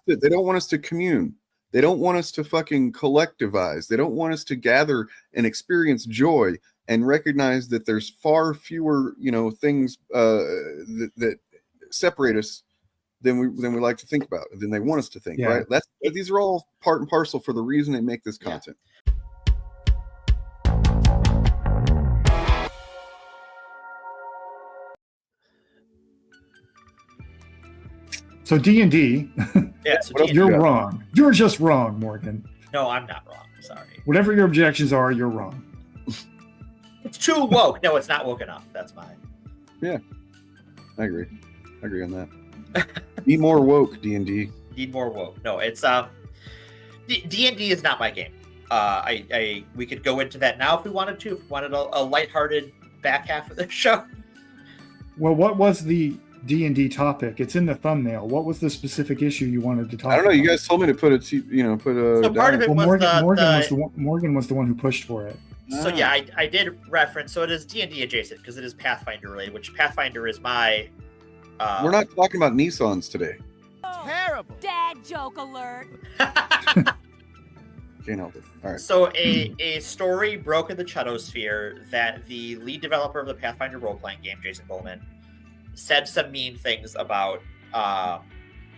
sit. They don't want us to commune. They don't want us to fucking collectivize. They don't want us to gather and experience joy and recognize that there's far fewer, things that separate us than we like to think about, than they want us to think. Right? These are all part and parcel for the reason they make this content. So D&D, you're wrong. You're just wrong, Morgan. No, I'm not wrong. Sorry. Whatever your objections are, you're wrong. It's too woke. No, it's not woke enough. That's mine. Yeah, I agree on that. Be more woke, D&D. Need more woke. No, it's D&D is not my game. We could go into that now if we wanted to. If we wanted a lighthearted back half of the show. Well, what was the D&D topic? It's in the thumbnail. What was the specific issue you wanted to talk about? I don't know. You guys told me to put a. So part of it was Morgan was the one who pushed for it. So yeah, I did reference. So it is D&D adjacent because it is Pathfinder related, which Pathfinder is my. We're not talking about Nissans today. Terrible. Dad joke alert. Can't help it. All right. So a story broke in the Chutosphere that the lead developer of the Pathfinder role-playing game, Jason Bowman, said some mean things about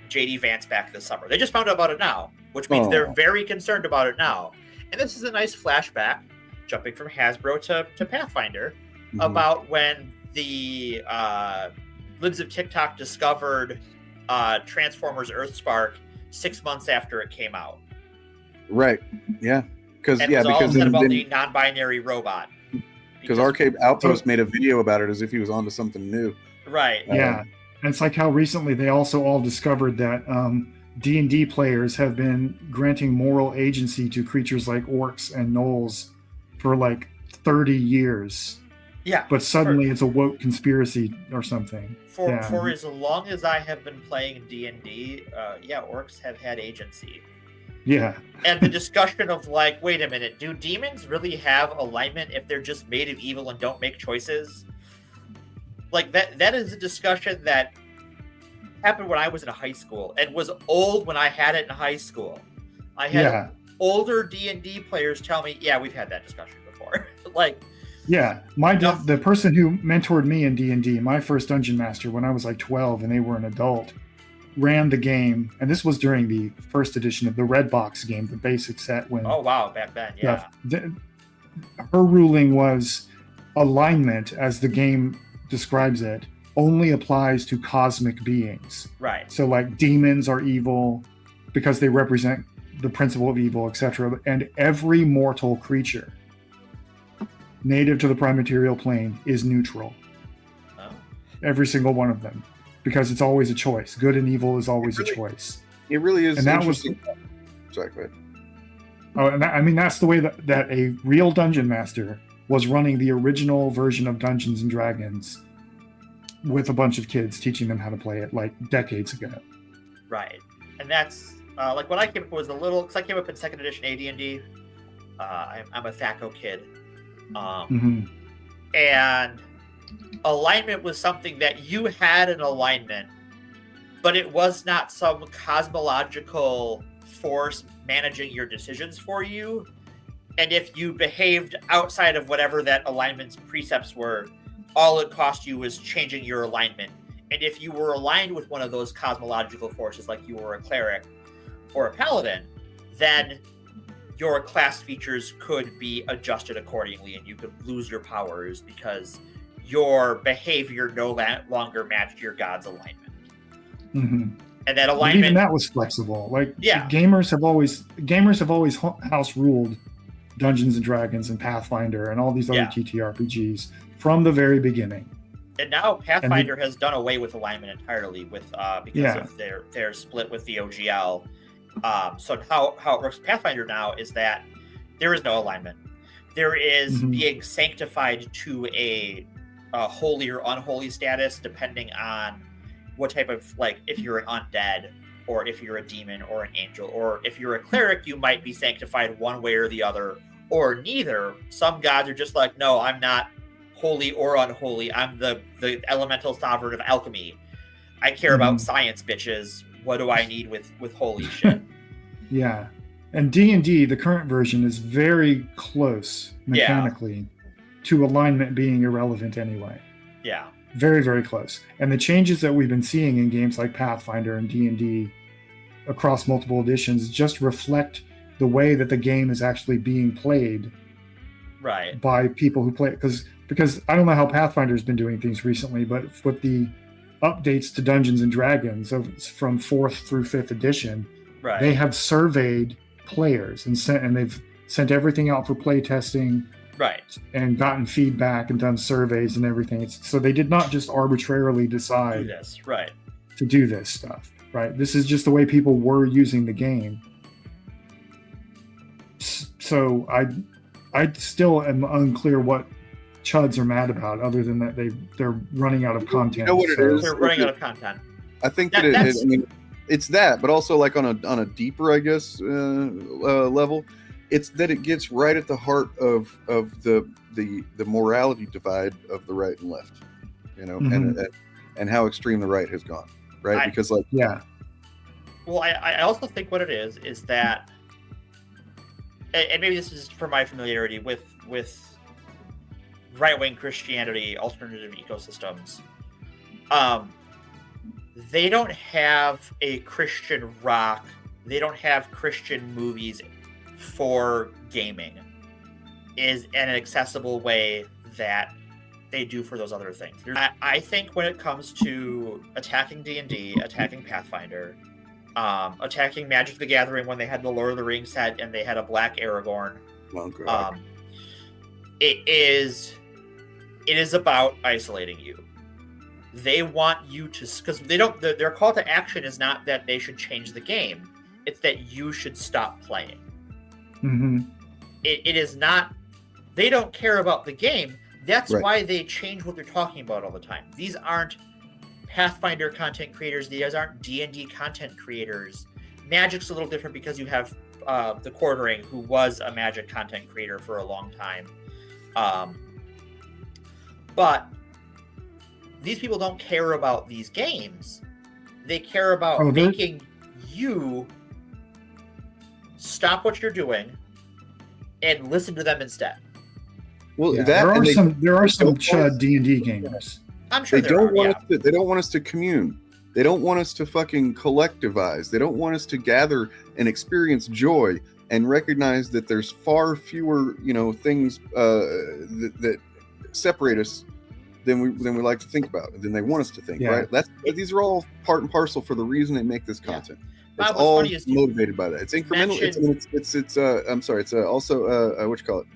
J.D. Vance back this summer. They just found out about it now, which means they're very concerned about it now. And this is a nice flashback, jumping from Hasbro to Pathfinder, about when the libs of TikTok discovered Transformers Earthspark 6 months after it came out. Right. Yeah. Because all said about the non-binary robot. Because Arcade Outpost made a video about it as if he was onto something new. Right. Yeah. And it's like how recently they also all discovered that D&D players have been granting moral agency to creatures like orcs and gnolls for like 30 years. Yeah. But suddenly it's a woke conspiracy or something. For as long as I have been playing D&D, orcs have had agency. Yeah. And the discussion of like, wait a minute, do demons really have alignment if they're just made of evil and don't make choices? Like that is a discussion that happened when I was in high school and was old when I had it in high school. I had older D&D players tell me, yeah, we've had that discussion before. The person who mentored me in D&D, my first dungeon master when I was like 12 and they were an adult, ran the game, and this was during the first edition of the Red Box game, the basic set. Back then, her ruling was alignment, as the game describes it, only applies to cosmic beings. Right. So like demons are evil because they represent the principle of evil, etc. And every mortal creature native to the prime material plane is neutral. Oh. Every single one of them. Because it's always a choice. Good and evil is always a choice. It really is. And that interesting. Sorry, go ahead. Oh, and that's the way that a real dungeon master was running the original version of Dungeons and Dragons with a bunch of kids, teaching them how to play it like decades ago. Right. And that's like when I came up was a little, because I came up in second edition AD&D. I'm a THACO kid. And alignment was something that you had an alignment, but it was not some cosmological force managing your decisions for you. And if you behaved outside of whatever that alignment's precepts were, all it cost you was changing your alignment. And if you were aligned with one of those cosmological forces, like you were a cleric or a paladin, then your class features could be adjusted accordingly and you could lose your powers because your behavior no longer matched your god's alignment. And that alignment, but even that was flexible. Like gamers have always house ruled Dungeons and Dragons and Pathfinder and all these other TTRPGs from the very beginning. And now Pathfinder has done away with alignment entirely with because of their split with the OGL. So how it works with Pathfinder now is that there is no alignment. There is being sanctified to a holy or unholy status depending on what type of, like, if you're an undead or if you're a demon or an angel, or if you're a cleric, you might be sanctified one way or the other, or neither. Some gods are just like, no, I'm not holy or unholy. I'm the elemental sovereign of alchemy. I care about science, bitches. what do I need with holy shit. Yeah. And D&D, the current version, is very close mechanically to alignment being irrelevant anyway. Yeah. Very, very close. And the changes that we've been seeing in games like Pathfinder and D&D across multiple editions just reflect the way that the game is actually being played by people who play it. Because I don't know how Pathfinder's been doing things recently, but with the updates to Dungeons and Dragons from 4th through 5th edition, they have surveyed players and they've sent everything out for play testing, and gotten feedback and done surveys and everything. So they did not just arbitrarily decide to do this stuff. Right, this is just the way people were using the game. So I still am unclear what chuds are mad about, other than that they're runing out of content. You know what it is? They're running out of content. I think that I mean, it's that, but also like on a deeper, I guess, level, it's that it gets right at the heart of the morality divide of the right and left, you know, and how extreme the right has gone. Right, because like well, I also think what it is that, and maybe this is from my familiarity with right-wing Christianity, alternative ecosystems. They don't have a Christian rock. They don't have Christian movies for gaming is an accessible way that they do for those other things. I think when it comes to attacking D&D, attacking Pathfinder, attacking Magic the Gathering when they had the Lord of the Rings set and they had a black Aragorn, it is about isolating you. They want you to, because their call to action is not that they should change the game, it's that you should stop playing. It is not, they don't care about the game. That's why they change what they're talking about all the time. These aren't Pathfinder content creators. These aren't D&D content creators. Magic's a little different because you have the Quartering, who was a Magic content creator for a long time. But these people don't care about these games. They care about making you stop what you're doing and listen to them instead. Well, there are some chud D&D gamers. I'm sure they don't want us to commune. They don't want us to fucking collectivize. They don't want us to gather and experience joy and recognize that there's far fewer, you know, things that separate us than we like to think about, than they want us to think. Right? These are all part and parcel for the reason they make this content. It's all motivated by that. It's incremental. It's also what you call it.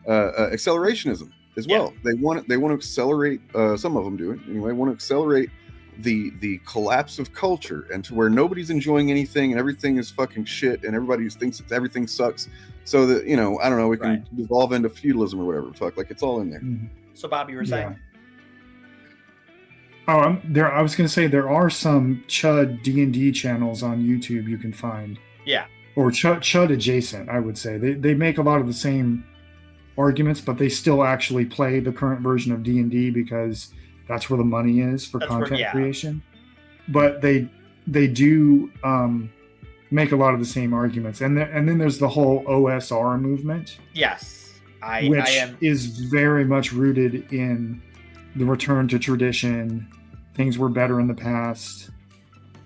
Accelerationism as well. They want to accelerate. Some of them do it anyway. Want to accelerate the collapse of culture, and to where nobody's enjoying anything and everything is fucking shit and everybody thinks that everything sucks. So that, you know, I don't know, we can devolve into feudalism or whatever. Fuck, like it's all in there. So Bob, you were saying? Oh, I was going to say there are some chud D&D channels on YouTube you can find. Or chud adjacent, I would say. They make a lot of the same arguments, but they still actually play the current version of D&D because that's where the money is for content creation. But they do make a lot of the same arguments, and then there's the whole OSR movement. Which is very much rooted in the return to tradition. Things were better in the past.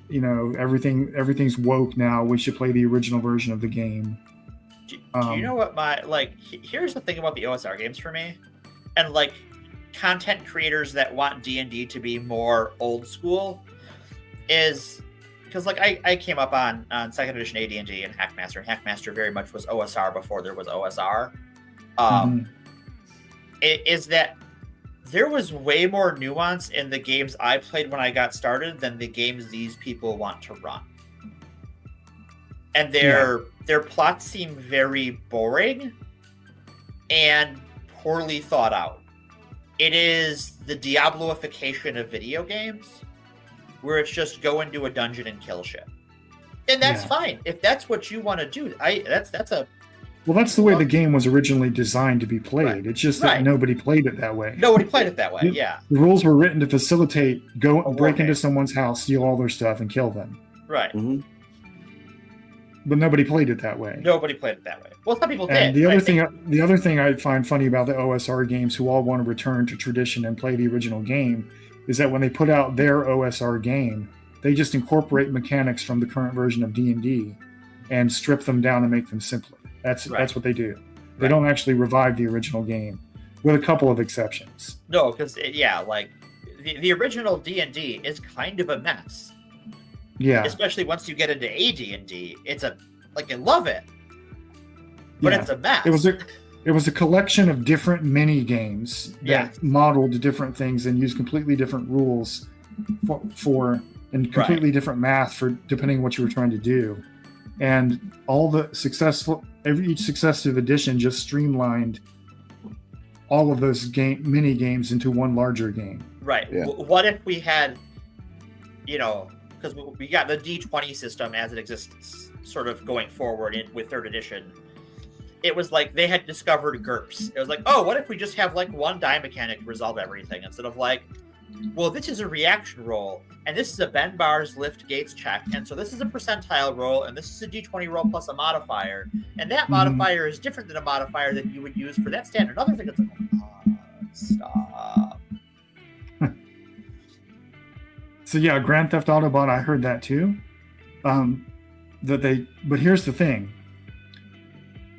You know, everything's woke now. We should play the original version of the game. Do you know what here's the thing about the OSR games for me, and like content creators that want D&D to be more old school, is because like I came up on 2nd edition AD&D and Hackmaster, and Hackmaster very much was OSR before there was OSR. It is that there was way more nuance in the games I played when I got started than the games these people want to run. And their plots seem very boring and poorly thought out. It is the Diabloification of video games, where it's just go into a dungeon and kill shit. And that's fine. If that's what you want to do, that's the way the game was originally designed to be played. It's just that nobody played it that way. The rules were written to facilitate break into someone's house, steal all their stuff, and kill them. Right. Mhm. But nobody played it that way. Nobody played it that way. Well, some people And did. the other thing I find funny about the OSR games, who all want to return to tradition and play the original game, is that when they put out their OSR game, they just incorporate mechanics from the current version of D&D and strip them down and make them simpler. That's what they do. They don't actually revive the original game, with a couple of exceptions. No, because like the original D&D is kind of a mess. Yeah. Especially once you get into AD&D, it's I love it, but it's a mess. It was a collection of different mini games that modeled different things and used completely different rules for and completely different math for depending on what you were trying to do. And all the each successive edition just streamlined all of those mini games into one larger game. Right. Yeah. What if we had, because we got the D20 system as it exists sort of going forward with 3rd edition. It was like they had discovered GURPS. It was like, oh, what if we just have one die mechanic to resolve everything instead of well, this is a reaction roll, and this is a Ben Bar's lift gates check, and so this is a percentile roll, and this is a D20 roll plus a modifier, and that modifier is different than a modifier that you would use for that standard. Another thing that's stop. So yeah, Grand Theft Autobot, I heard that too. But here's the thing.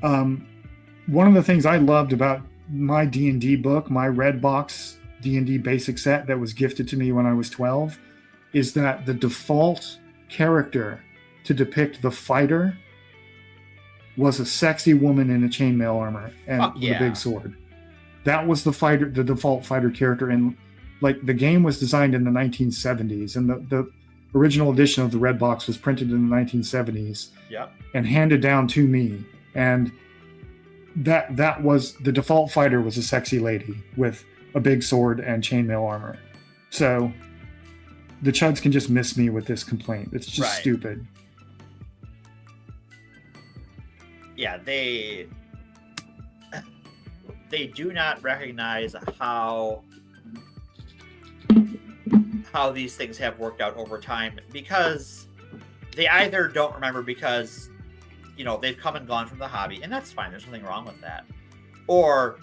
One of the things I loved about my D&D book, my red box D&D basic set that was gifted to me when I was 12, is that the default character to depict the fighter was a sexy woman in a chainmail armor and with a big sword. That was the default fighter character. And the game was designed in the 1970s, and the original edition of the red box was printed in the 1970s and handed down to me. And that was the default fighter was a sexy lady with a big sword and chainmail armor. So the chuds can just miss me with this complaint. It's just stupid. Yeah, they do not recognize how these things have worked out over time, because they either don't remember because they've come and gone from the hobby, and that's fine, there's nothing wrong with that, or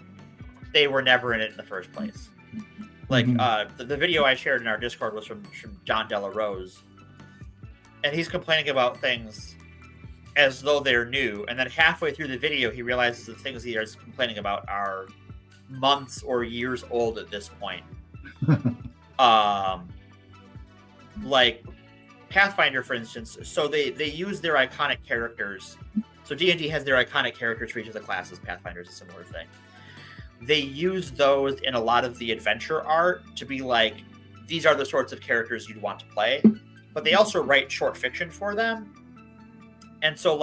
they were never in it in the first place. The video I shared in our Discord was from John Della Rose, and he's complaining about things as though they're new, and then halfway through the video he realizes the things he is complaining about are months or years old at this point. Like Pathfinder, for instance, so they use their iconic characters. So D&D has their iconic characters for each of the classes. Pathfinder is a similar thing. They use those in a lot of the adventure art to be these are the sorts of characters you'd want to play, but they also write short fiction for them. And so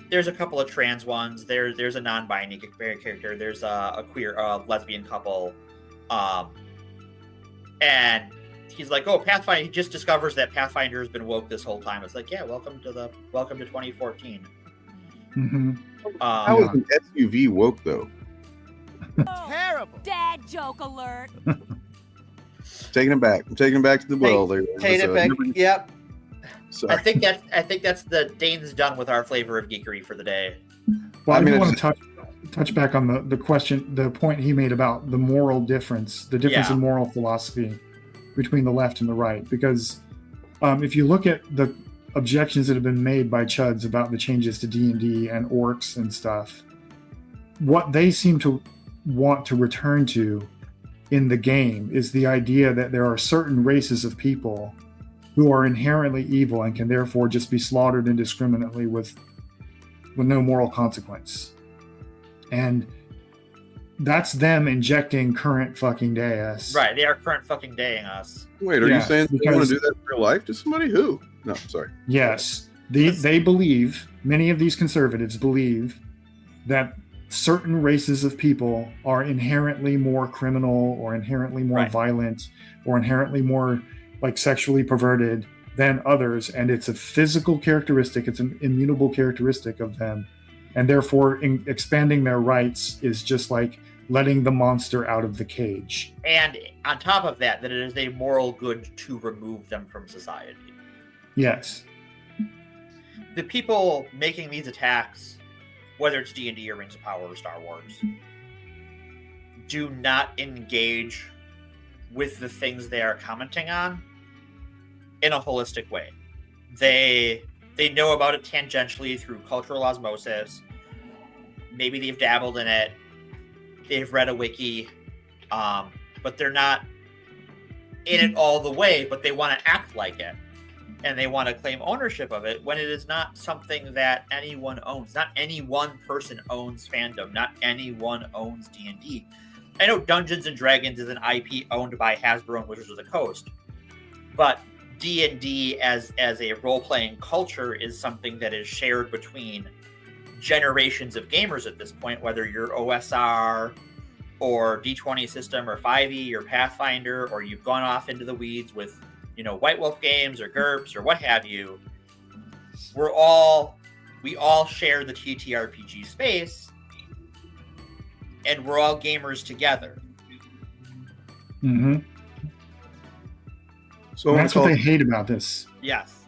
there's a couple of trans ones. There's a non-binary character. There's a queer lesbian couple. And he's like, oh, Pathfinder. He just discovers that Pathfinder has been woke this whole time. It's welcome to 2014. Mm-hmm. How is an SUV woke though? Terrible. Dad joke alert. Taking it back. I'm taking it back to the well. Take it back. Yep. Sorry. I think that's the Dane's done with our flavor of geekery for the day. Well, I want to touch back on the point he made about the moral difference, the difference in moral philosophy between the left and the right. Because if you look at the objections that have been made by chuds about the changes to D&D and orcs and stuff, what they seem to want to return to in the game is the idea that there are certain races of people who are inherently evil and can therefore just be slaughtered indiscriminately with no moral consequence. And that's them injecting current fucking day us. Right, they are current fucking daying us. Wait, are you saying they want to do that in real life to somebody? Who? No, sorry. Yes. They believe, many of these conservatives believe, that certain races of people are inherently more criminal or inherently more violent or inherently more sexually perverted than others, and it's a physical characteristic, it's an immutable characteristic of them, and therefore expanding their rights is just letting the monster out of the cage. And on top of that it is a moral good to remove them from society. Yes. The people making these attacks, whether it's D&D or Rings of Power or Star Wars, do not engage with the things they are commenting on in a holistic way. They know about it tangentially through cultural osmosis. Maybe they've dabbled in it. They've read a wiki, but they're not in it all the way, but they want to act like it. And they want to claim ownership of it when it is not something that anyone owns. Not any one person owns Fandom. Not anyone owns D&D. I know Dungeons & Dragons is an IP owned by Hasbro and Wizards of the Coast, but D&D as a role-playing culture is something that is shared between generations of gamers at this point, whether you're OSR or D20 system or 5e or Pathfinder, or you've gone off into the weeds with, White Wolf games or GURPS or what have you. We all share the TTRPG space, and we're all gamers together. Mm-hmm. So that's what they hate about this. Yes.